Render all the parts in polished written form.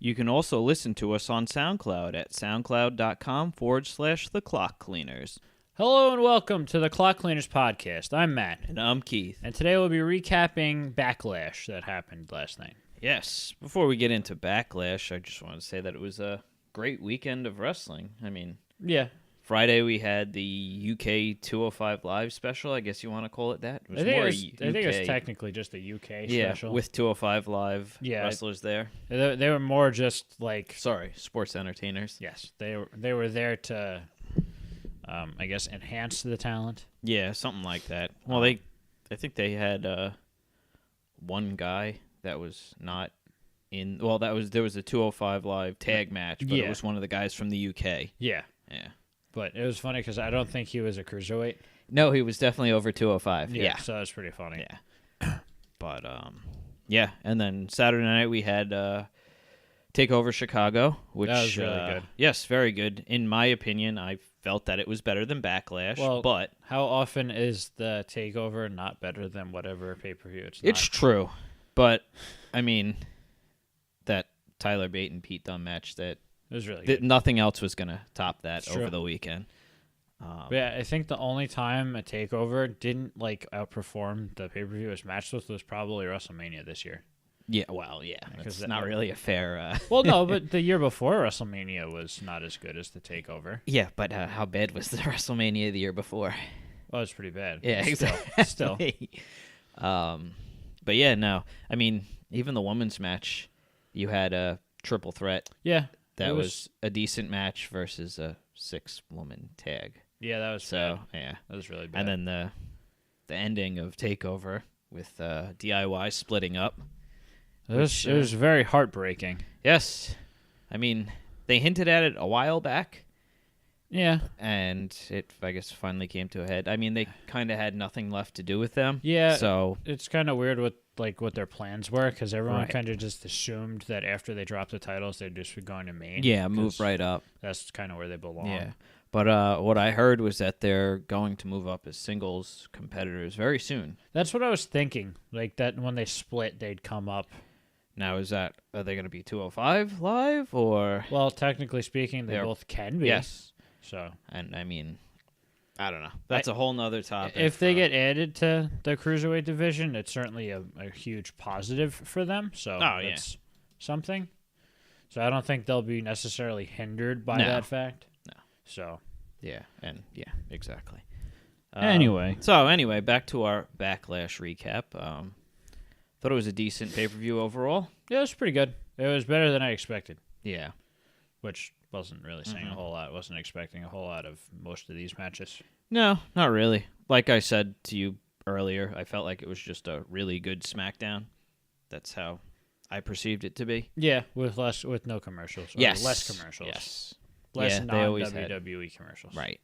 You can also listen to us on SoundCloud at soundcloud.com/theclockcleaners. Hello and welcome to the Clock Cleaners Podcast. I'm Matt. And I'm Keith. And today we'll be recapping Backlash that happened last night. Yes. Before we get into Backlash, I just want to say that it was a great weekend of wrestling. I mean, yeah. Friday we had the UK 205 Live special, I guess you want to call it that. It was I think it was technically just a UK special. Yeah, with 205 Live wrestlers there. They were more just like... Sorry, sports entertainers. Yes, they were there to, I guess, enhance the talent. Yeah, something like that. Well, I think they had one guy that was not in... Well, there was a 205 Live tag match, but it was one of the guys from the UK. Yeah. Yeah. But it was funny because I don't think he was a cruiserweight. No, he was definitely over 205. Yeah. So that's pretty funny. Yeah. But, yeah. And then Saturday night we had TakeOver Chicago, which... That was really good. Yes, very good. In my opinion, I felt that it was better than Backlash. Well, but how often is the TakeOver not better than whatever pay-per-view it's not? It's true. But, I mean, that Tyler Bate and Pete Dunne match that... It was really good. Nothing else was going to top that over the weekend. Yeah, I think the only time a TakeOver didn't outperform the pay-per-view was matched with was probably WrestleMania this year. Yeah, well, yeah. It's not really a fair... Well, no, but the year before WrestleMania was not as good as the TakeOver. Yeah, but how bad was the WrestleMania the year before? Well, it's pretty bad. Yeah, exactly. Still. But yeah, no. I mean, even the women's match, you had a triple threat. Yeah. That was a decent match versus a 6-woman tag. Yeah, that was bad. Yeah, that was really bad. And then the ending of TakeOver with DIY splitting up. It was very heartbreaking. Yes. I mean, they hinted at it a while back. Yeah. And it, I guess, finally came to a head. I mean, they kind of had nothing left to do with them. Yeah. So it's kind of weird what their plans were, because everyone kind of just assumed that after they dropped the titles, they'd just be going to Maine. Yeah, move right up. That's kind of where they belong. Yeah. But what I heard was that they're going to move up as singles competitors very soon. That's what I was thinking. Like that when they split, they'd come up. Now, are they going to be 205 Live or? Well, technically speaking, they both can be. Yes. So. And I mean, I don't know. That's a whole nother topic. If they get added to the Cruiserweight division, it's certainly a huge positive for them. So it's something. So I don't think they'll be necessarily hindered by that fact. No. So. Yeah, exactly. Anyway. Back to our Backlash recap. Thought it was a decent pay-per-view overall. Yeah, it was pretty good. It was better than I expected. Yeah. Which wasn't really saying a whole lot. Wasn't expecting a whole lot of most of these matches. No, not really. Like I said to you earlier, I felt like it was just a really good SmackDown. That's how I perceived it to be. Yeah, with no commercials. Yes. Less commercials. Yes. Less non-WWE commercials. Right.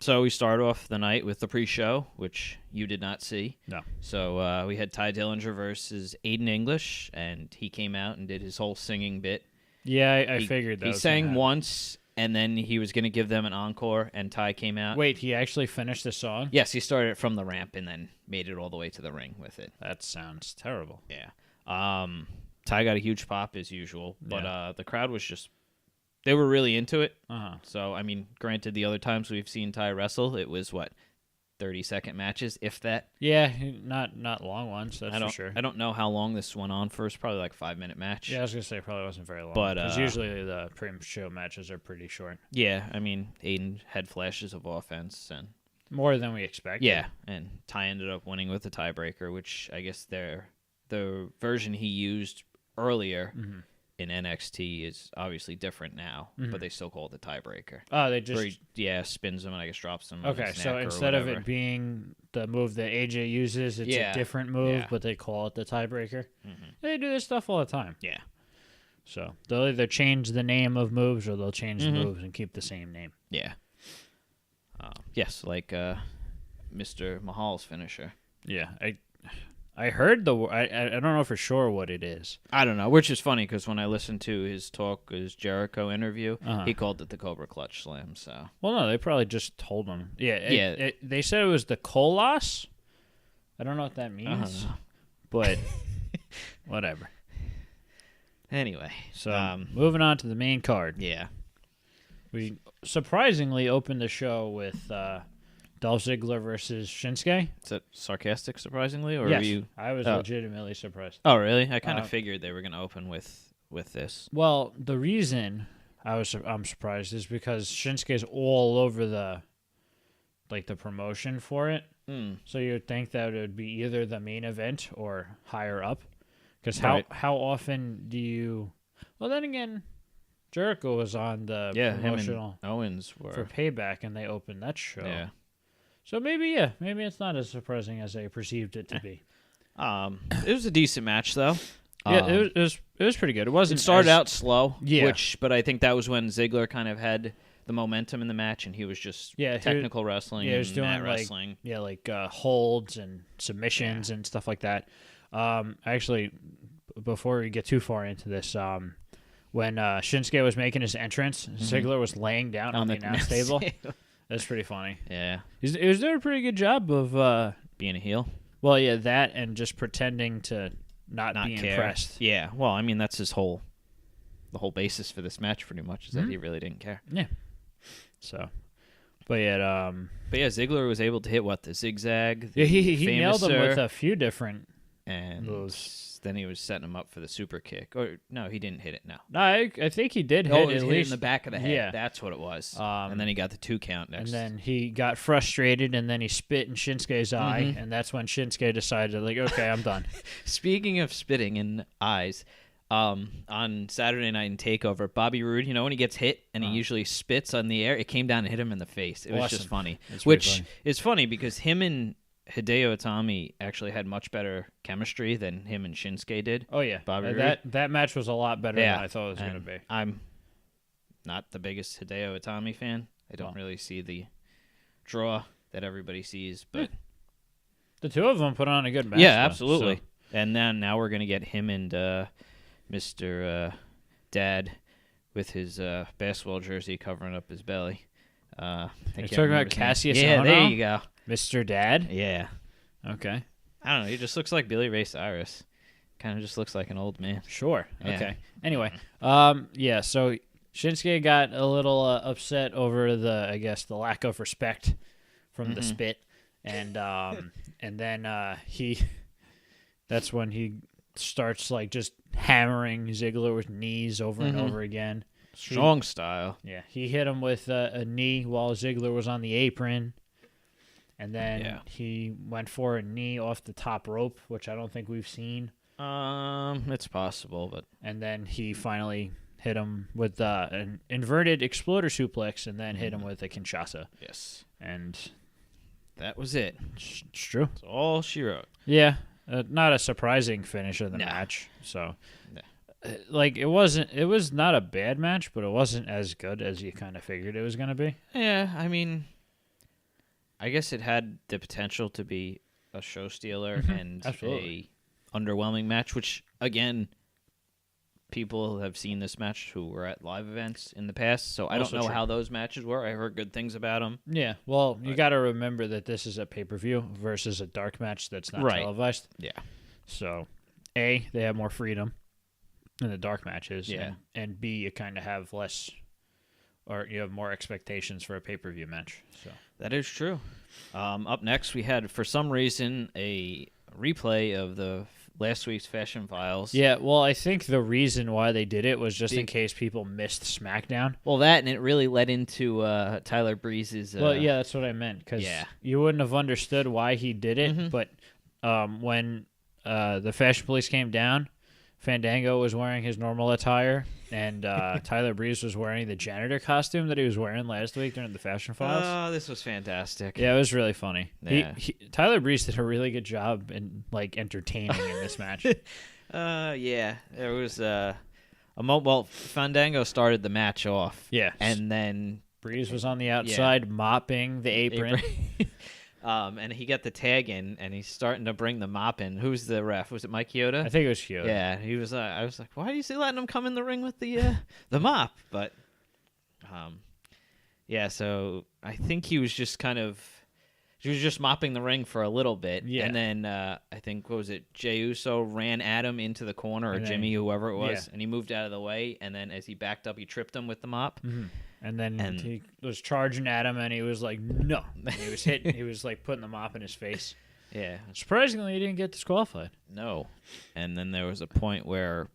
So we start off the night with the pre-show, which you did not see. No. So we had Ty Dillinger versus Aiden English, and he came out and did his whole singing bit. Yeah, I figured that. He sang once, and then he was going to give them an encore, and Ty came out. Wait, he actually finished the song? Yes, he started it from the ramp and then made it all the way to the ring with it. That sounds terrible. Yeah. Ty got a huge pop as usual, but the crowd was just... They were really into it. So, I mean, granted, the other times we've seen Ty wrestle, it was, 30-second matches, if that? Yeah, not long ones, that's for sure. I don't know how long this went on for. It's probably like a 5-minute match. Yeah, I was going to say it probably wasn't very long. But because usually the pre-show matches are pretty short. Yeah, I mean, Aiden had flashes of offense. And more than we expected. Yeah, and Ty ended up winning with the tiebreaker, which I guess the version he used earlier... Mm-hmm. In NXT is obviously different now, but they still call it the tiebreaker. Oh, they just... spins them and I guess drops them. Okay, so instead of it being the move that AJ uses, it's a different move, but they call it the tiebreaker. Mm-hmm. They do this stuff all the time. Yeah. So they'll either change the name of moves or they'll change the moves and keep the same name. Yeah. Yes, like Mr. Mahal's finisher. Yeah, I heard I don't know for sure what it is. I don't know, which is funny because when I listened to his Jericho interview, he called it the Cobra Clutch Slam. So, well, no, they probably just told him. Yeah, they said it was the Koloss. I don't know what that means, but whatever. Anyway, so moving on to the main card. Yeah. We surprisingly opened the show with Dolph Ziggler versus Shinsuke. Is that sarcastic, surprisingly, or yes, were you? I was legitimately surprised. Oh, really? I kind of figured they were going to open with this. Well, the reason I'm surprised is because Shinsuke's all over the promotion for it. So you'd think that it would be either the main event or higher up. Because how often do you? Well, then again, Jericho was on the promotional him and Owens were for Payback, and they opened that show. Yeah. So maybe it's not as surprising as I perceived it to be. It was a decent match though. Yeah, it was pretty good. It started out slow, yeah. But I think that was when Ziggler kind of had the momentum in the match, and he was just technical wrestling. Yeah, he was doing wrestling. Holds and submissions and stuff like that. Actually, before we get too far into this, when Shinsuke was making his entrance, Ziggler was laying down on the announce table. That's pretty funny. Yeah, he was doing a pretty good job of being a heel. Well, yeah, that and just pretending to not be care. Impressed. Yeah, well, I mean that's the whole basis for this match, pretty much, is that he really didn't care. Yeah. So, but yeah, Ziggler was able to hit the zigzag. Yeah, he nailed him with a few different moves. Then he was setting him up for the super kick. Or no, he didn't hit it. No, I think he did hit at least in the back of the head. Yeah, that's what it was. And then he got the 2 count next. And then he got frustrated, and then he spit in Shinsuke's eye, and that's when Shinsuke decided, okay, I'm done. Speaking of spitting in eyes, on Saturday Night in TakeOver, Bobby Roode, when he gets hit and he usually spits on the air, it came down and hit him in the face. It was just funny. Which is funny because him and Hideo Itami actually had much better chemistry than him and Shinsuke did. Oh, yeah. Bobby Roode. That match was a lot better than I thought it was going to be. I'm not the biggest Hideo Itami fan. I don't really see the draw that everybody sees, but the two of them put on a good match. Yeah, absolutely. So. And then now we're going to get him and Mr. Dad with his basketball jersey covering up his belly. You're talking about Cassius Ohno? Yeah, there you go. Mr. Dad? Yeah. Okay. I don't know. He just looks like Billy Ray Cyrus. Kind of just looks like an old man. Sure. Yeah. Okay. Anyway, so Shinsuke got a little upset over the lack of respect from the spit, and then that's when he starts just hammering Ziggler with knees over and over again. Strong style. Yeah, he hit him with a knee while Ziggler was on the apron. And then he went for a knee off the top rope, which I don't think we've seen. It's possible, but... And then he finally hit him with an inverted exploder suplex and then hit him with a Kinshasa. Yes. And... that was it. It's true. That's all she wrote. Yeah. Not a surprising finish of the match. So... it was not a bad match, but it wasn't as good as you kind of figured it was going to be. Yeah, I mean... I guess it had the potential to be a show stealer and a underwhelming match, which, again, people have seen this match who were at live events in the past, so I don't know how those matches were. I heard good things about them. Yeah, well, you got to remember that this is a pay-per-view versus a dark match that's not televised. Yeah. So, A, they have more freedom in the dark matches, and B, you kind of have less... or you have more expectations for a pay-per-view match. So that is true. Up next, we had, for some reason, a replay of the last week's Fashion Files. Yeah, well, I think the reason why they did it was just in case people missed SmackDown. Well, that, and it really led into Tyler Breeze's... well, yeah, that's what I meant, because you wouldn't have understood why he did it, but when the Fashion Police came down, Fandango was wearing his normal attire, and Tyler Breeze was wearing the janitor costume that he was wearing last week during the Fashion Files. Oh, this was fantastic. Yeah, it was really funny. Yeah. Tyler Breeze did a really good job in entertaining in this match. Yeah, there was well, Fandango started the match off. Yeah, and then Breeze was on the outside mopping the apron. And he got the tag in, and he's starting to bring the mop in. Who's the ref? Was it Mike Chioda? I think it was Chioda. Yeah, he was. I was like, why are you letting him come in the ring with the mop? But, yeah. So I think he was just kind of She was just mopping the ring for a little bit. Yeah. And then I think, what was it, Jey Uso ran Adam into the corner, or Jimmy, whoever it was, and he moved out of the way. And then as he backed up, he tripped him with the mop. Mm-hmm. And then he was charging at him, and he was like, no. And he was hitting. He was like putting the mop in his face. Yeah. Surprisingly, he didn't get disqualified. No. And then there was a point where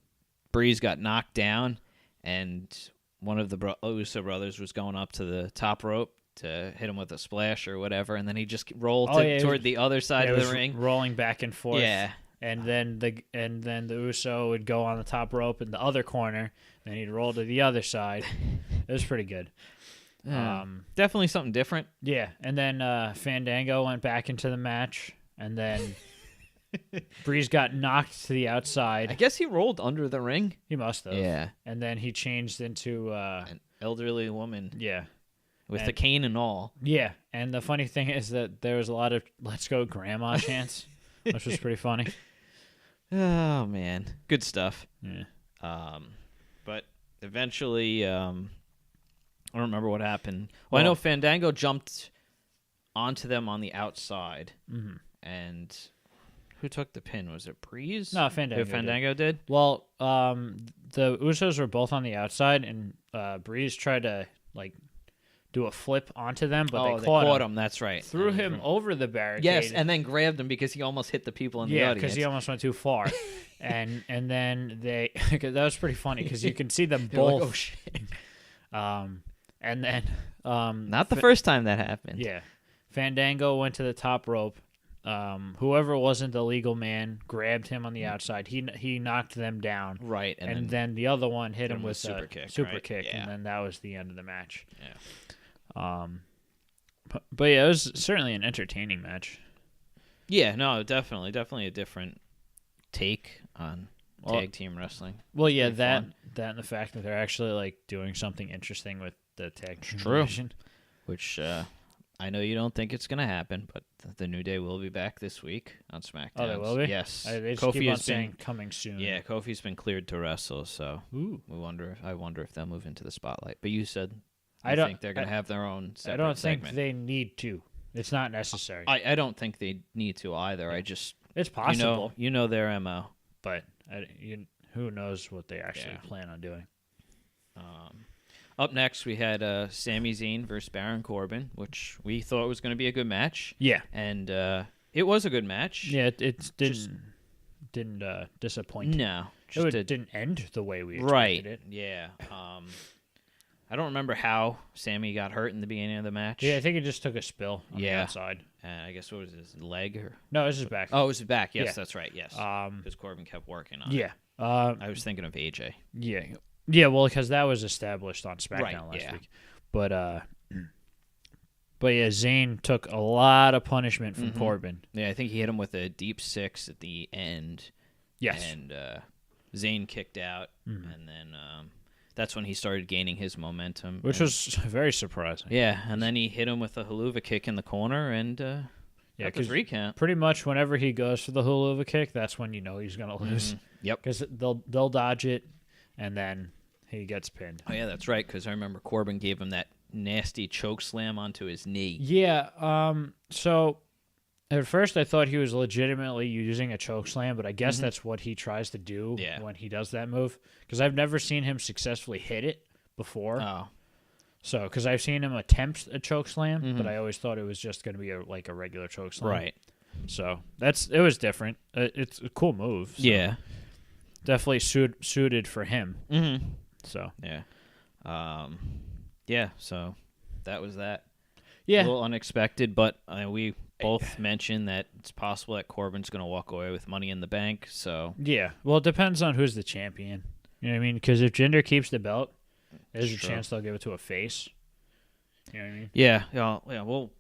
Breeze got knocked down, and one of the Uso brothers was going up to the top rope to hit him with a splash or whatever, and then he just rolled toward the other side of the ring, rolling back and forth. Yeah. And then the Uso would go on the top rope in the other corner, then he'd roll to the other side. It was pretty good. Definitely something different. Yeah, and then Fandango went back into the match, and then Breeze got knocked to the outside. I guess he rolled under the ring. He must have. Yeah. And then he changed into an elderly woman. Yeah. With the cane and all. Yeah, and the funny thing is that there was a lot of "Let's go, Grandma" chants, which was pretty funny. Oh man, good stuff. Yeah. But eventually, I don't remember what happened. Well, I know Fandango jumped onto them on the outside, and who took the pin? Was it Breeze? No, Fandango. Fandango did. Well, the Usos were both on the outside, and Breeze tried to do a flip onto them, but they caught him. That's right. Threw him over the barricade. Yes, and then grabbed him because he almost hit the people in the audience. Yeah, because he almost went too far. and then they that was pretty funny because you can see them both. Like, oh shit. And then not the first time that happened. Yeah, Fandango went to the top rope. Whoever wasn't the legal man grabbed him on the outside. He knocked them down. Right, and then the other one hit him with a super kick, yeah. and then that was the end of the match. Yeah. But yeah, it was certainly an entertaining match. Yeah, no, definitely a different take on tag team wrestling. Well, yeah, that and the fact that they're actually doing something interesting with the tag team division, which I know you don't think it's going to happen, but the New Day will be back this week on SmackDown. Oh, they will be? Yes. They just keep on saying coming soon. Yeah, Kofi's been cleared to wrestle, so Ooh. I wonder if they'll move into the spotlight. But you said I think they're going to have their own separate I don't segment. think they need to. It's not necessary. I don't think they need to either. Yeah. I just it's possible. You know their MO, but who knows what they actually plan on doing. Up next, we had Sami Zayn versus Baron Corbin, which we thought was going to be a good match. Yeah, and it was a good match. Yeah, it didn't disappoint. No, it didn't end the way we expected it. Yeah. I don't remember how Sammy got hurt in the beginning of the match. Yeah, I think he just took a spill on the outside. I guess what was his leg or? No, it was his back. Oh, it was his back. Yes, that's right. Yes, because Corbin kept working on it. Yeah. I was thinking of AJ. Yeah. Yeah, well, because that was established on SmackDown last week. But yeah, Zayn took a lot of punishment from Corbin. Yeah, I think he hit him with a deep six at the end. Yes. And Zayn kicked out, and then that's when he started gaining his momentum. Which was very surprising. Yeah, and then he hit him with a haluva kick in the corner, and got the 3 count. Pretty much whenever he goes for the haluva kick, that's when you know he's going to lose. Yep. Because they'll dodge it, and then he gets pinned. Oh, yeah, that's right, because I remember Corbin gave him that nasty choke slam onto his knee. Yeah, so at first I thought he was legitimately using a choke slam, but I guess that's what he tries to do when he does that move. Because I've never seen him successfully hit it before. Oh. So, because I've seen him attempt a choke slam, but I always thought it was just going to be a regular choke slam. Right. So, it was different. It's a cool move. So. Yeah. Definitely suited for him. Mm-hmm. So. Yeah. Yeah, so that was that. Yeah. A little unexpected, but we both mentioned that it's possible that Corbin's going to walk away with Money in the Bank, so. Yeah. Well, it depends on who's the champion. You know what I mean? Because if Jinder keeps the belt, there's a chance they'll give it to a face. You know what I mean? Yeah.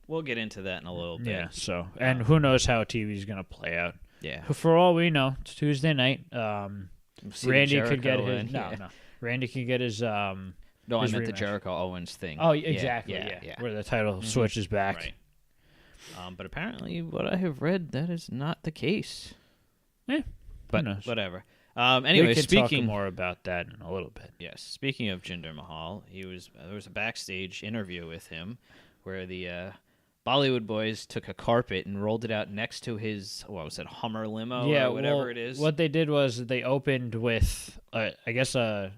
We'll get into that in a little bit. Yeah. So, and who knows how TV's going to play out? Yeah. For all we know, it's Tuesday night. Randy could get his. No. Randy could get his. No, I meant the Jericho Owens thing. Oh, exactly. Yeah. Where the title switches back. Right. But apparently, what I have read, that is not the case. Yeah. But whatever. Anyway, we can speaking talk more about that in a little bit. Yes. Speaking of Jinder Mahal, there was a backstage interview with him where the Mm-hmm. Bollywood Boys took a carpet and rolled it out next to his, what was it, Hummer limo Yeah, or whatever well, it is. what they did was they opened with, I guess, a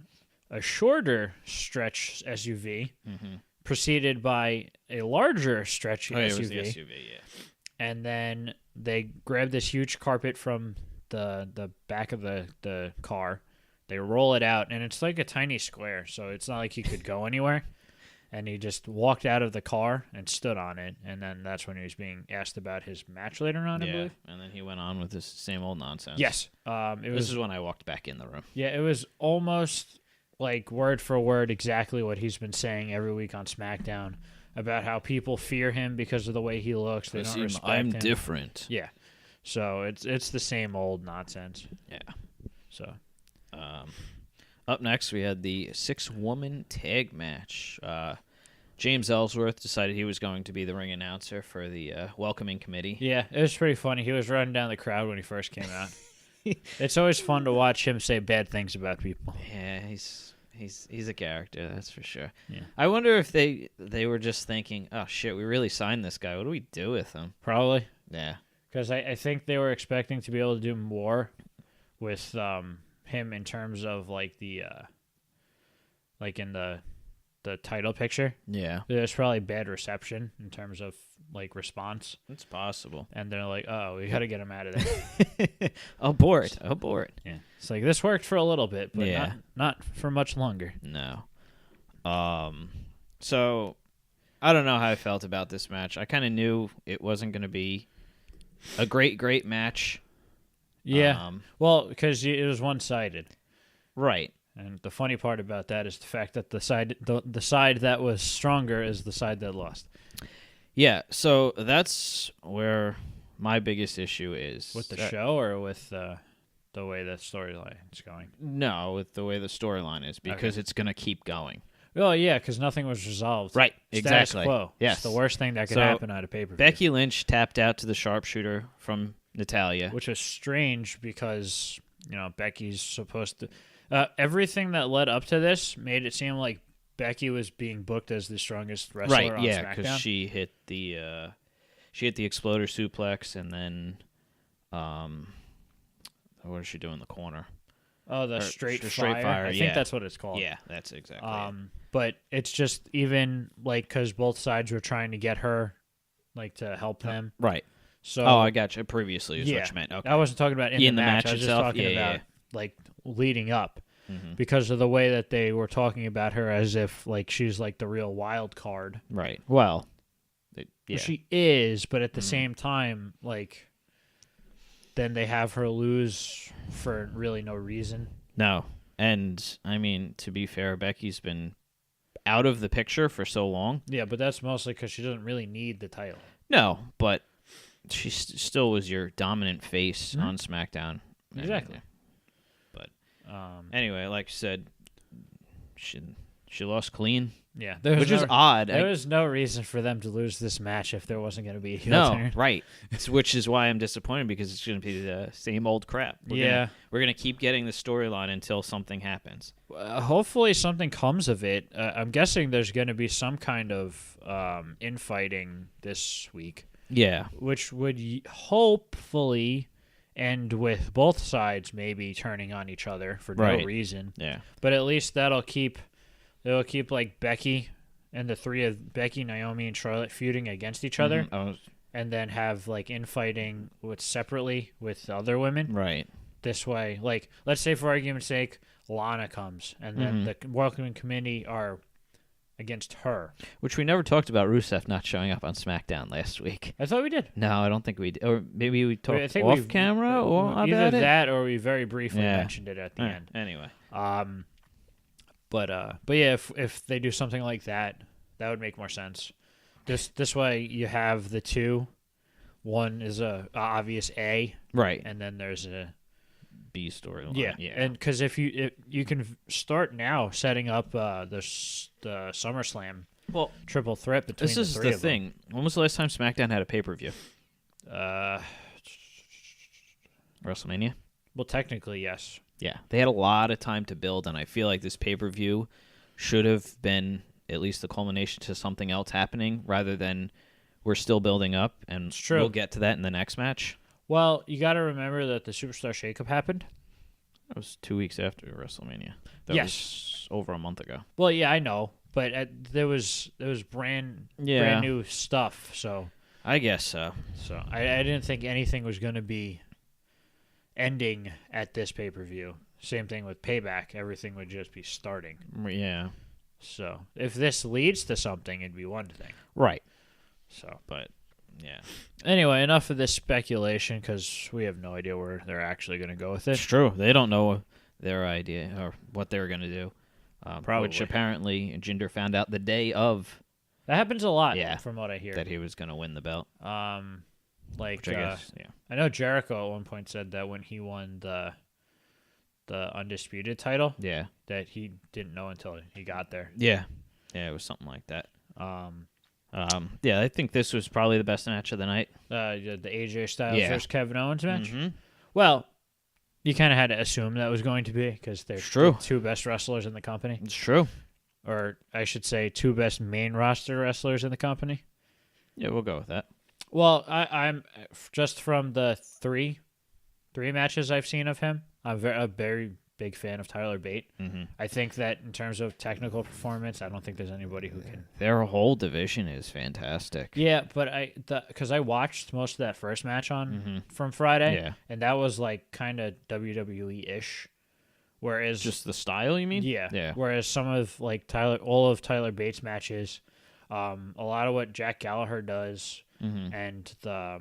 shorter stretch SUV, preceded by a larger stretch SUV. Oh, yeah, it was the SUV, yeah. And then they grabbed this huge carpet from the back of the car. They roll it out, and it's like a tiny square, so it's not like he could go anywhere. And he just walked out of the car and stood on it, and then that's when he was being asked about his match later on, I believe. And then he went on with this same old nonsense. Yes. This is when I walked back in the room. Yeah, it was almost like word for word exactly what he's been saying every week on SmackDown about how people fear him because of the way he looks. They don't respect I'm him. different. Yeah. So it's the same old nonsense. Yeah. So up next, we had the 6-woman tag match. James Ellsworth decided he was going to be the ring announcer for the welcoming committee. yeah, it was pretty funny. He was running down the crowd when he first came out. It's always fun to watch him say bad things about people. Yeah, he's a character, that's for sure. Yeah. I wonder if they were just thinking, oh shit, we really signed this guy. What do we do with him? Probably. Yeah. Because I think they were expecting to be able to do more with him in terms of like the like in the title picture. Yeah. There's probably bad reception in terms of like response. It's possible. And they're like, oh, we got to get him out of there. Abort. Yeah. It's like this worked for a little bit, but Yeah. not for much longer. No. So I don't know how I felt about this match. I kind of knew it wasn't going to be a great match. Yeah. Well, because it was one-sided. Right. And the funny part about that is the fact that the side that was stronger is the side that lost. Yeah, so that's where my biggest issue is. With the show or with the way the storyline is going? No, with the way the storyline is, because it's going to keep going. Oh, yeah, because nothing was resolved. Right, Status exactly. quo. Yes. It's the worst thing that could happen at a pay-per-view. Becky Lynch tapped out to the sharpshooter from Natalya. Which is strange because, Becky's supposed to... everything that led up to this made it seem like Becky was being booked as the strongest wrestler on SmackDown. Right, yeah, because she hit the exploder suplex, and then what does she do in the corner? Oh, the straight fire. I think that's what it's called. Yeah, that's exactly it. But it's just even like because both sides were trying to get her like to help them. Right. So I got you. Previously is what you meant. Okay. I wasn't talking about in the match. I was itself? just talking about like leading up because of the way that they were talking about her as if like she's like the real wild card. Right. Well, yeah. She is, but at the same time, like then they have her lose for really no reason. No. And I mean, to be fair, Becky's been out of the picture for so long. Yeah, but that's mostly because she doesn't really need the title. No, but she still was your dominant face on SmackDown. Exactly. But anyway, like I said, she lost clean. Yeah, which is odd. There was no reason for them to lose this match if there wasn't going to be a heel turn. Right. Which is why I'm disappointed, because it's going to be the same old crap. We're going to keep getting the storyline until something happens. Hopefully something comes of it. I'm guessing there's going to be some kind of infighting this week. Yeah. Which would hopefully end with both sides maybe turning on each other for no reason. Yeah. But at least it'll keep like Becky and the three of Becky, Naomi, and Charlotte feuding against each other, and then have like infighting separately with other women. Right. This way, like let's say for argument's sake, Lana comes, and then the welcoming committee are against her. Which we never talked about Rusev not showing up on SmackDown last week. I thought we did. No, I don't think we did. Or maybe we talked off camera or about either it. That or we very briefly mentioned it at the end. Anyway. But yeah, if they do something like that, that would make more sense. This way you have the two. One is a obvious A, right, and then there's a B storyline. Yeah, and because if you can start now setting up the SummerSlam triple threat between this is the three the thing. When was the last time SmackDown had a pay-per-view? WrestleMania. Well, technically, yes. Yeah, they had a lot of time to build, and I feel like this pay-per-view should have been at least the culmination to something else happening, rather than we're still building up, and true. we'll get to that in the next match. Well, you got to remember that the Superstar Shakeup happened. That was 2 weeks after WrestleMania. That was over a month ago. Well, yeah, I know, but there was brand new stuff, so I guess so. So I didn't think anything was going to be ending at this pay-per-view. Same thing with Payback. Everything would just be starting. Yeah. So if this leads to something, it'd be one thing. Right. So, but yeah. Anyway, enough of this speculation because we have no idea where they're actually going to go with it. It's true. They don't know their idea or what they're going to do. Probably. Which apparently Jinder found out the day of. That happens a lot, from what I hear. That he was going to win the belt. Like, I guess, I know Jericho at one point said that when he won the Undisputed title, that he didn't know until he got there. Yeah, it was something like that. I think this was probably the best match of the night. The AJ Styles versus Kevin Owens match. Mm-hmm. Well, you kind of had to assume that was going to be because they're the two best wrestlers in the company. It's true. Or I should say, two best main roster wrestlers in the company. Yeah, we'll go with that. Well, I'm just from the three matches I've seen of him. I'm a very big fan of Tyler Bate. Mm-hmm. I think that in terms of technical performance, I don't think there's anybody who can. Their whole division is fantastic. Yeah, but because I watched most of that first match from Friday, and that was like kind of WWE-ish. Whereas just the style, you mean? Yeah. Whereas some of all of Tyler Bates' matches, a lot of what Jack Gallagher does, and the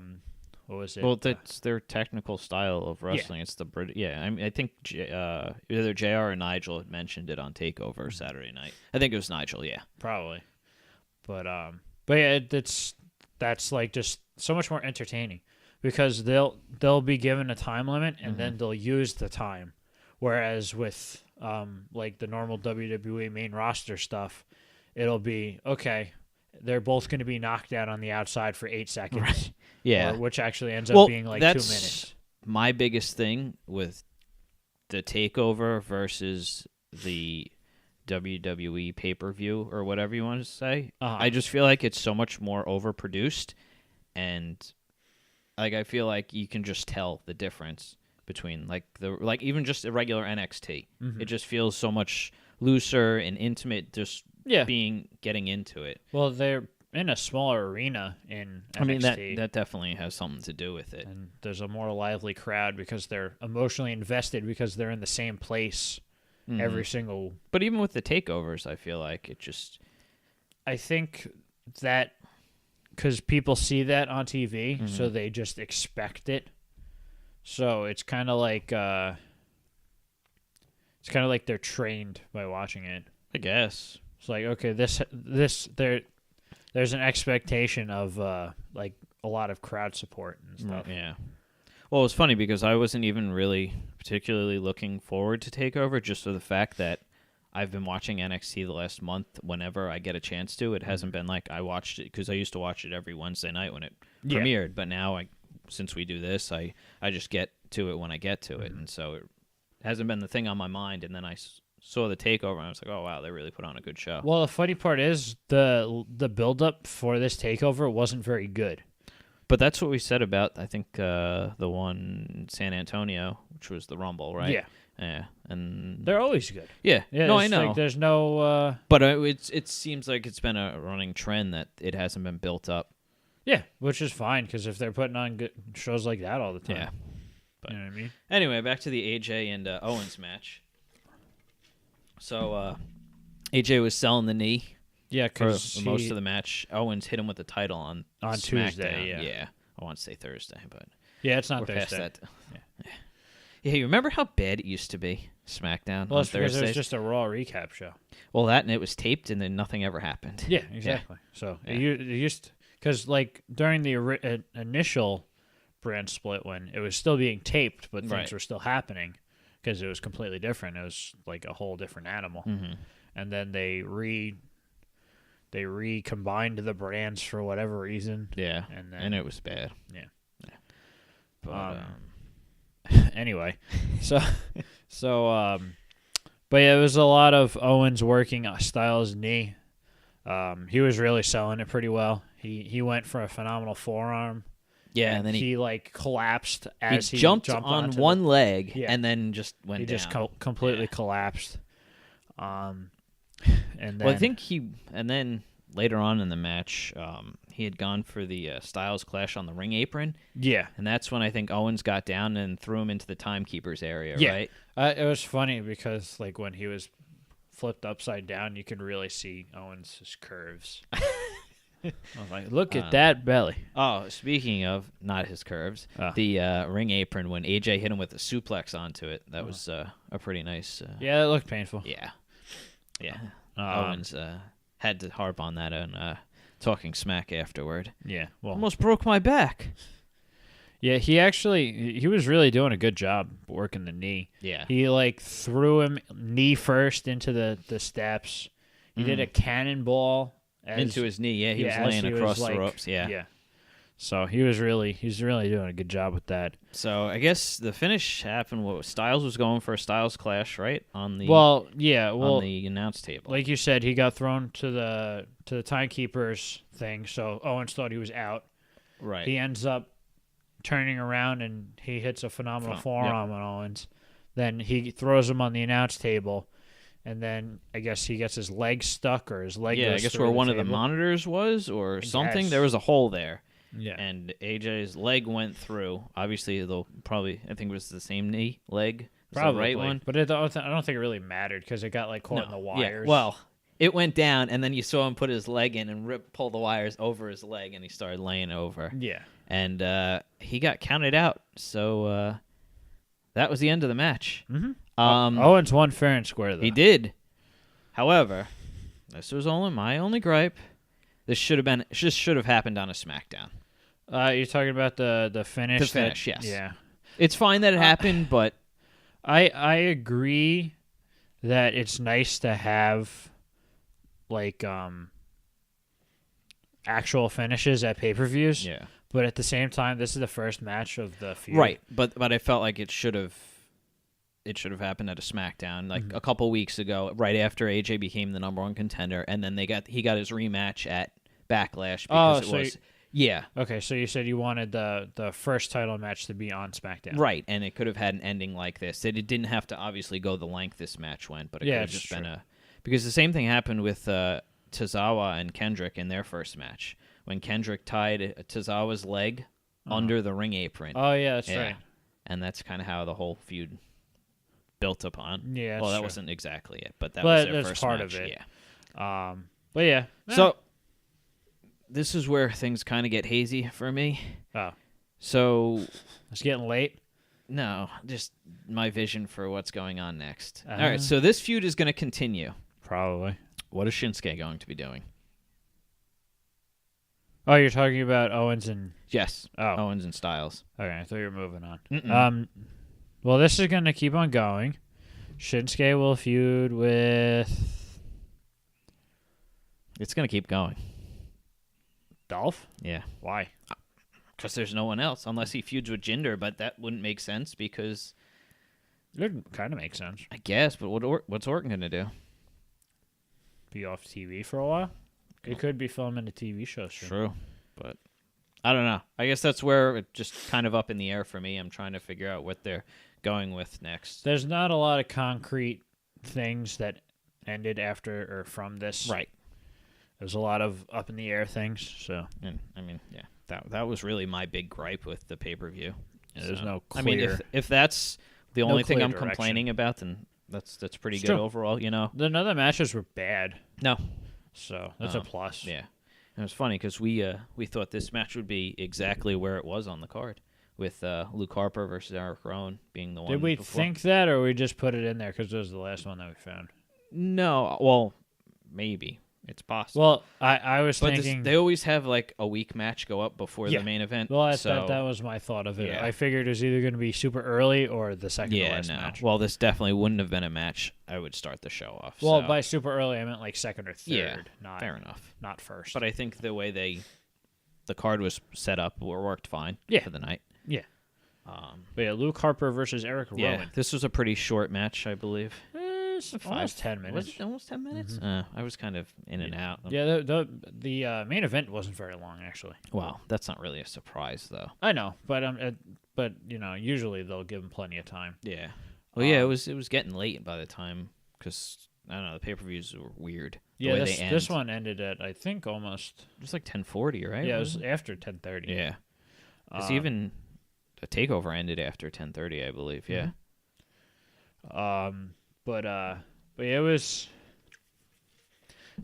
what was it? Well, that's their technical style of wrestling. It's the Brit. Yeah, I think either JR or Nigel had mentioned it on Takeover Saturday night. I think it was Nigel. Yeah, probably. But yeah, that's like just so much more entertaining because they'll be given a time limit and then they'll use the time. Whereas with like the normal WWE main roster stuff, it'll be okay. They're both going to be knocked out on the outside for 8 seconds. Right. Yeah. Which actually ends up being like 2 minutes. My biggest thing with the Takeover versus the WWE pay-per-view or whatever you want to say. I just feel like it's so much more overproduced, and I feel like you can just tell the difference between even just a regular NXT. It just feels so much looser and intimate just getting into it. Well, they're in a smaller arena in NXT. I mean, that definitely has something to do with it. And there's a more lively crowd because they're emotionally invested because they're in the same place every single... But even with the takeovers, I feel like it just... I think that because people see that on TV, so they just expect it. So it's kind of like they're trained by watching it. I guess. It's like, okay, there's an expectation of like a lot of crowd support and stuff. Yeah. Well, it was funny because I wasn't even really particularly looking forward to TakeOver just for the fact that I've been watching NXT the last month whenever I get a chance to. It hasn't been like I watched it because I used to watch it every Wednesday night when it premiered. But now, since we do this, I just get to it when I get to it. And so it hasn't been the thing on my mind. And then I saw the takeover, and I was like, oh, wow, they really put on a good show. Well, the funny part is the build-up for this takeover wasn't very good. But that's what we said about, I think, the one in San Antonio, which was the Rumble, right? Yeah. Yeah. And they're always good. Yeah. No, I know. Like, there's no... But it seems like it's been a running trend that it hasn't been built up. Yeah, which is fine, because if they're putting on good shows like that all the time. Yeah. But, you know what I mean? Anyway, back to the AJ and Owens match. So, AJ was selling the knee. Yeah, for most of the match. Owens hit him with the title on Tuesday. Yeah, I want to say Thursday, but yeah, it's not we're Thursday. Past that. Yeah, you remember how bad it used to be SmackDown? Well, on it's because Thursdays? it was just a Raw recap show. Well, that and it was taped, and then nothing ever happened. Yeah, exactly. Yeah. So it used because like during the initial brand split when it was still being taped, but things were still happening because it was completely different. It was like a whole different animal, and then they recombined the brands for whatever reason. Yeah, and it was bad. Yeah. But, anyway, but yeah, it was a lot of Owens working Styles' knee. He was really selling it pretty well. He went for a phenomenal forearm. Yeah, and then he like collapsed as he jumped on one leg and then just went he down. Just completely collapsed. And then, well, I think and then later on in the match, he had gone for the Styles Clash on the ring apron. Yeah. And that's when I think Owens got down and threw him into the timekeeper's area, right? It was funny because like when he was flipped upside down, you could really see Owens' curves. I was like, look at that belly. Oh, speaking of not his curves, the ring apron when AJ hit him with a suplex onto it, that was a pretty nice... yeah, it looked painful. Yeah. Yeah. Owens had to harp on that and talking smack afterward. Yeah. Well, almost broke my back. Yeah, he was really doing a good job working the knee. Yeah. He like threw him knee first into the steps. He did a cannonball into his knee. Yeah, he was laying across the ropes. Yeah. Yeah. So he's really doing a good job with that. So I guess the finish happened. What Styles was going for a Styles Clash, right? On the on the announce table. Like you said, he got thrown to the timekeeper's thing. So Owens thought he was out. Right. He ends up turning around and he hits a phenomenal forearm on Owens. Then he throws him on the announce table. And then I guess he gets his leg stuck or his leg goes I guess through where one table. of the monitors was or something. There was a hole there. Yeah. And AJ's leg went through. Obviously, they'll probably, I think it was the same knee, leg. Probably. The right one. But I don't think it really mattered because it got like caught in the wires. Yeah. Well, it went down, and then you saw him put his leg in and pull the wires over his leg, and he started laying over. Yeah. And he got counted out. So that was the end of the match. Mm-hmm. Owens won fair and square, though. He did. However, this was my only gripe. This should have happened on a SmackDown. You're talking about the finish? The finish, yes. Yeah. It's fine that it happened, but... I agree that it's nice to have, like, actual finishes at pay-per-views. Yeah. But at the same time, this is the first match of the feud. Right, but I felt like it should have happened at a SmackDown, like a couple weeks ago, right after AJ became the number one contender, and then he got his rematch at Backlash because yeah. Okay, so you said you wanted the first title match to be on SmackDown. Right, and it could have had an ending like this. It didn't have to obviously go the length this match went, but it could have just been because the same thing happened with Tozawa and Kendrick in their first match when Kendrick tied Tozawa's leg under the ring apron. Oh, yeah, that's right. And that's kind of how the whole feud built upon. Yeah, well, that wasn't exactly it, but that was their first part match. of it. Yeah. But yeah. So this is where things kind of get hazy for me. Oh. So it's getting late. No, just my vision for what's going on next. All right, so this feud is going to continue. Probably. What is Shinsuke going to be doing? Oh, you're talking about Owens and... Yes, Owens and Styles. Okay, I thought you were moving on. Well, this is going to keep on going. Shinsuke will feud with... It's going to keep going. Dolph? Yeah. Why? Because there's no one else, unless he feuds with Jinder, but that wouldn't make sense because... It kind of makes sense. I guess, but what's Orton going to do? Be off TV for a while? He could be filming a TV show soon. True, but I don't know. I guess that's where it's just kind of up in the air for me. I'm trying to figure out what they're going with next. There's not a lot of concrete things that ended after or from this. Right. There's a lot of up in the air things. So, and I mean, yeah, that was really my big gripe with the pay-per-view. Yeah, there's no clear. I mean, if that's the only thing I'm direction. Complaining about, then that's pretty good overall. You know, the other matches were bad. No. So that's a plus. Yeah, and it was funny because we thought this match would be exactly where it was on the card, with Luke Harper versus Eric Rowan being the one. Did we before. think that, or we just put it in there because it was the last one that we found? No, well, maybe it's possible. Well, I was thinking they always have like a week match go up before the main event. Well, that was my thought of it. Yeah. I figured it was either going to be super early or the second to last match. Well, this definitely wouldn't have been a match I would start the show off. Well, so. By super early, I meant like second or third. Yeah, not, fair enough. Not first. But I think the way the card was set up worked fine for the night. Yeah. But yeah, Luke Harper versus Eric Rowan. Yeah, this was a pretty short match, I believe. was almost 10 minutes. Was it almost 10 minutes? I was kind of in and out. Yeah, the main event wasn't very long, actually. Well, that's not really a surprise, though. I know, but usually they'll give him plenty of time. Yeah. Well, yeah, it was getting late by the time, because, I don't know, the pay-per-views were weird. Yeah, this one ended at, I think, almost... It was like 10:40, right? Yeah, it was after 10:30. Yeah. Because even the TakeOver ended after 10:30, I believe, yeah. But yeah, it was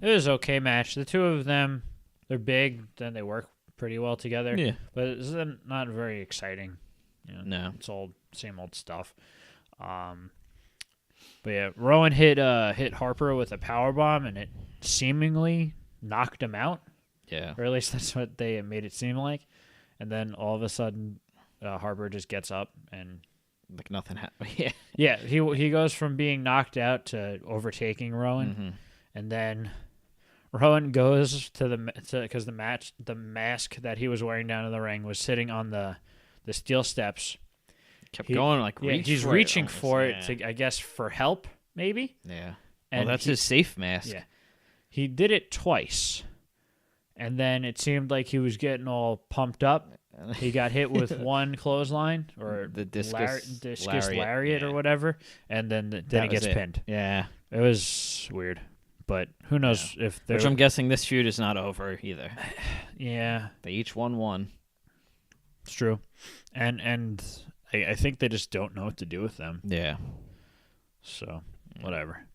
okay match. The two of them, they're big, then they work pretty well together. Yeah. But it's not very exciting. No. It's all same old stuff. But yeah, Rowan hit Harper with a powerbomb, and it seemingly knocked him out. Yeah. Or at least that's what they made it seem like. And then all of a sudden, Harper just gets up and... Like nothing happened. Yeah. Yeah, he goes from being knocked out to overtaking Rowan, and then Rowan goes because the mask that he was wearing down in the ring was sitting on the steel steps. Kept going he's reaching for it to, I guess, for help maybe. Yeah. And that's his safe mask. Yeah. He did it twice, and then it seemed like he was getting all pumped up. He got hit with one clothesline or the discus lariat or whatever, and then he gets pinned. Yeah, it was weird, but who knows if they're... Which I'm guessing this feud is not over either. Yeah, they each won one. It's true, and I think they just don't know what to do with them. Yeah, so whatever.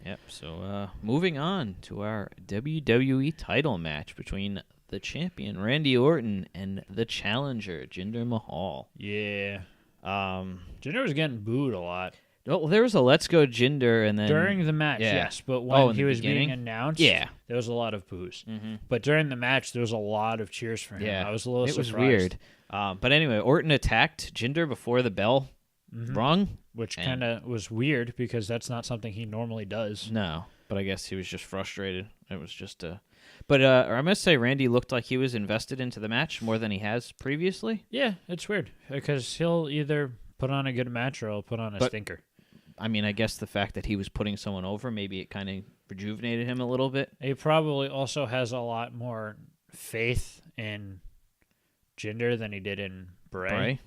Yep. So moving on to our WWE title match between the champion Randy Orton and the challenger Jinder Mahal. Yeah. Jinder was getting booed a lot. Well, there was a "Let's Go Jinder" and then during the match, yes, but when he was being announced, there was a lot of boos. But during the match, there was a lot of cheers for him. Yeah, I was a little surprised. It was weird. But anyway, Orton attacked Jinder before the bell rung, which kind of was weird because that's not something he normally does. No, but I guess he was just frustrated. It was just a... But I must say, Randy looked like he was invested into the match more than he has previously. Yeah, it's weird because he'll either put on a good match or he'll put on a stinker. I mean, I guess the fact that he was putting someone over, maybe it kind of rejuvenated him a little bit. He probably also has a lot more faith in Jinder than he did in Bray.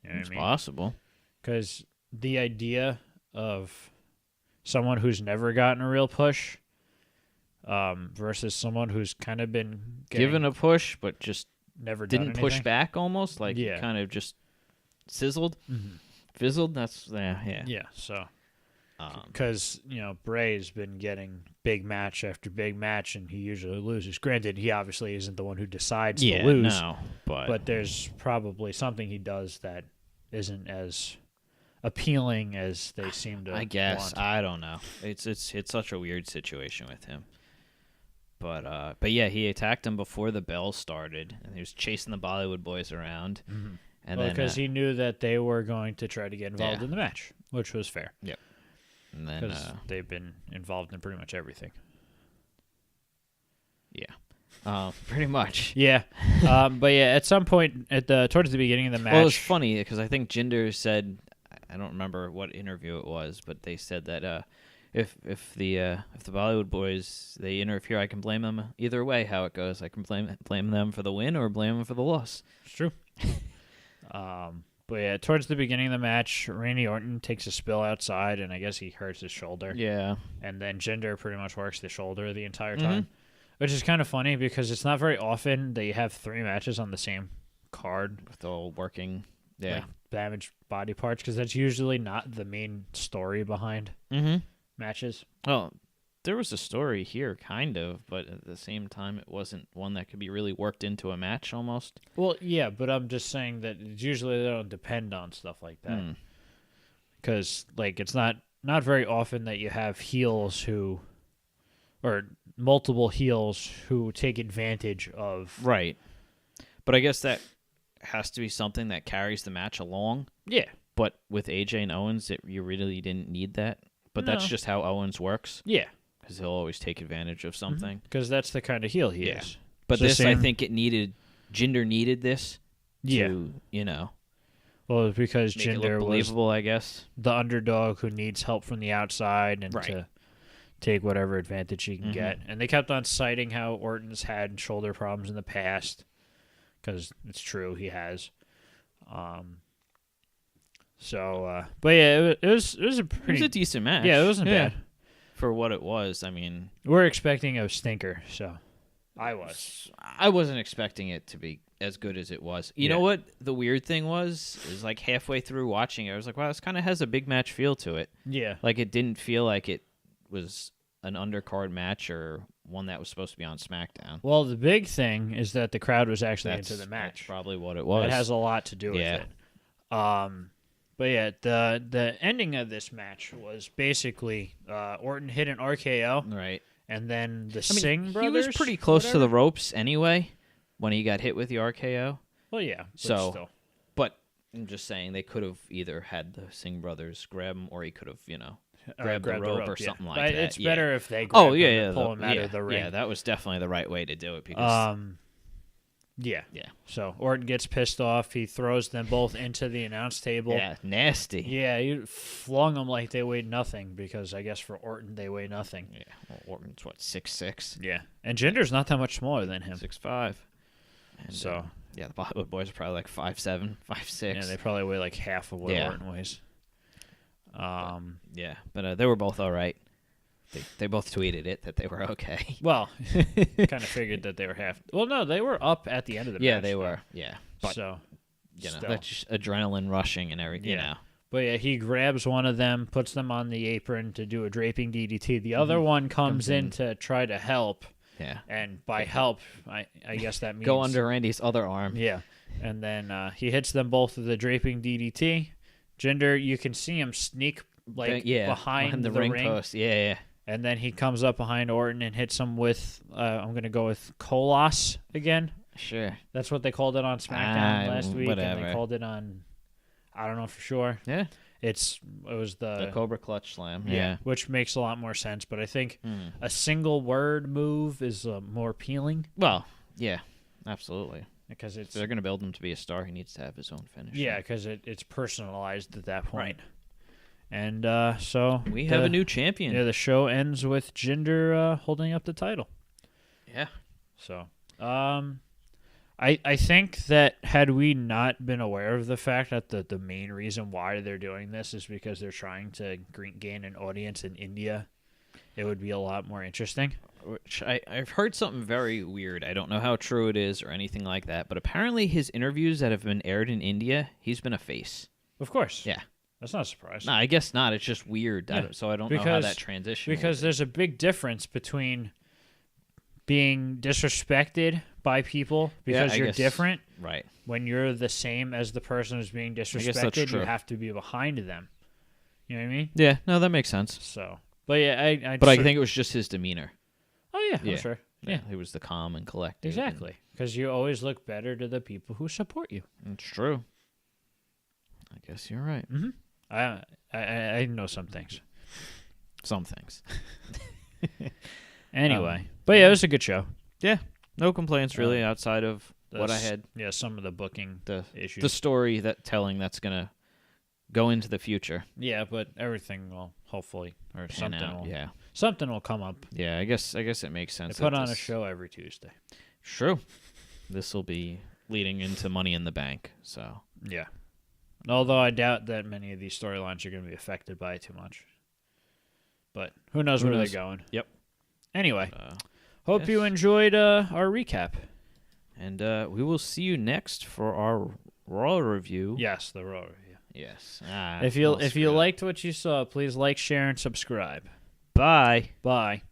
You know it's possible. Because the idea of someone who's never gotten a real push... versus someone who's kind of been given a push, but just never didn't push back, almost like kind of just sizzled, fizzled. That's yeah. So, because Bray's been getting big match after big match, and he usually loses. Granted, he obviously isn't the one who decides to lose. No, but there's probably something he does that isn't as appealing as they seem to. I guess want. I don't know. It's such a weird situation with him. But yeah, he attacked him before the bell started, and he was chasing the Bollywood boys around. And then because he knew that they were going to try to get involved in the match, which was fair. Yep. And then because they've been involved in pretty much everything. Yeah. Pretty much. Yeah. But yeah, at some point towards the beginning of the match, well, it was funny because I think Jinder said, I don't remember what interview it was, but they said that if the Bollywood boys they interfere, I can blame them either way. How it goes, I can blame them for the win or blame them for the loss. It's true. But yeah, towards the beginning of the match, Randy Orton takes a spill outside, and I guess he hurts his shoulder. Yeah. And then Jinder pretty much works the shoulder the entire time, which is kind of funny because it's not very often that you have 3 matches on the same card with all working. Yeah. Like damaged body parts, because that's usually not the main story behind matches. Well, there was a story here, kind of, but at the same time, it wasn't one that could be really worked into a match almost. Well, yeah, but I'm just saying that usually they don't depend on stuff like that. Because, like, it's not very often that you have heels or multiple heels who take advantage of... Right. But I guess that has to be something that carries the match along. Yeah. But with AJ and Owens, you really didn't need that. But that's just how Owens works. Yeah. Because he'll always take advantage of something. Because that's the kind of heel he is. But I think Jinder needed this to, Well, it's because Make it look Jinder was believable, I guess. the underdog who needs help from the outside and Right. to take whatever advantage he can get. And they kept on citing how Orton's had shoulder problems in the past, because it's true, he has. But yeah, it was a pretty... It was a decent match. Yeah, it wasn't bad. For what it was, I mean... We're expecting a stinker, so... I wasn't expecting it to be as good as it was. You know what the weird thing was? Is like halfway through watching it, I was like, wow, this kind of has a big match feel to it. Yeah. Like it didn't feel like it was an undercard match or one that was supposed to be on SmackDown. Well, the big thing is that the crowd was actually into the match. That's probably what it was. It has a lot to do with it. But yeah, the ending of this match was basically Orton hit an RKO. Right. And then the Singh brothers. He was pretty close to the ropes anyway when he got hit with the RKO. Well, yeah. But I'm just saying they could have either had the Singh brothers grab him or he could have, grabbed the rope or something like that. It's better if they grab him and pull him out of the ring. Yeah, that was definitely the right way to do it. Because, Yeah. So Orton gets pissed off. He throws them both into the announce table. Yeah, nasty. Yeah, he flung them like they weighed nothing because I guess for Orton they weigh nothing. Yeah, well, Orton's 6'6". Yeah, and Jinder's not that much smaller than him. 6'5". And, so the Bollywood boys are probably like 5'7", 5'6". Yeah, they probably weigh like half of what Orton weighs. But they were both all right. They both tweeted it that they were okay. Well, kind of figured that they were half. Well, no, they were up at the end of the match. Yeah, they were. Yeah, but so that's just adrenaline rushing and everything. Yeah. But yeah, he grabs one of them, puts them on the apron to do a draping DDT. The other one comes in to try to help. Yeah, and by help, I guess that means go under Randy's other arm. Yeah, and then he hits them both with the draping DDT. Jinder, you can see him sneak behind the ring post. Yeah. And then he comes up behind Orton and hits him with, I'm going to go with Koloss again. Sure. That's what they called it on SmackDown last week. Whatever. And they called it on, I don't know for sure. Yeah. It was the Cobra Clutch Slam. Yeah. Which makes a lot more sense. But I think a single word move is more appealing. Well, yeah, absolutely. Because if they're going to build him to be a star, he needs to have his own finish. Yeah, because it's personalized at that point. Right. And so we have a new champion. Yeah, the show ends with Jinder holding up the title. Yeah. So, I think that had we not been aware of the fact that the main reason why they're doing this is because they're trying to gain an audience in India, it would be a lot more interesting. Which I've heard something very weird. I don't know how true it is or anything like that, but apparently his interviews that have been aired in India, he's been a face. Of course. Yeah. That's not a surprise. No, I guess not. It's just weird. Yeah. I don't know how that transition Because there's a big difference between being disrespected by people because you're different. Right. When you're the same as the person who's being disrespected, you have to be behind them. You know what I mean? Yeah. No, that makes sense. So, but yeah, I think it was just his demeanor. Oh, yeah. I'm sure. Yeah. It was the calm and collected. Exactly. Because you always look better to the people who support you. It's true. I guess you're right. Mm-hmm. I know some things. Some things. Anyway. But yeah, it was a good show. Yeah. No complaints really outside of what I had. Yeah, some of the booking issues. The story that's going to go into the future. Yeah, but everything will hopefully, or something something will come up. Yeah, I guess it makes sense. They put on a show every Tuesday. True. This will be leading into Money in the Bank, so. Yeah. Although I doubt that many of these storylines are going to be affected by it too much. But who knows where they're going. Yep. Anyway, hope you enjoyed our recap. And we will see you next for our Raw review. Yes, the Raw review. Yes. If you liked what you saw, please like, share, and subscribe. Bye. Bye.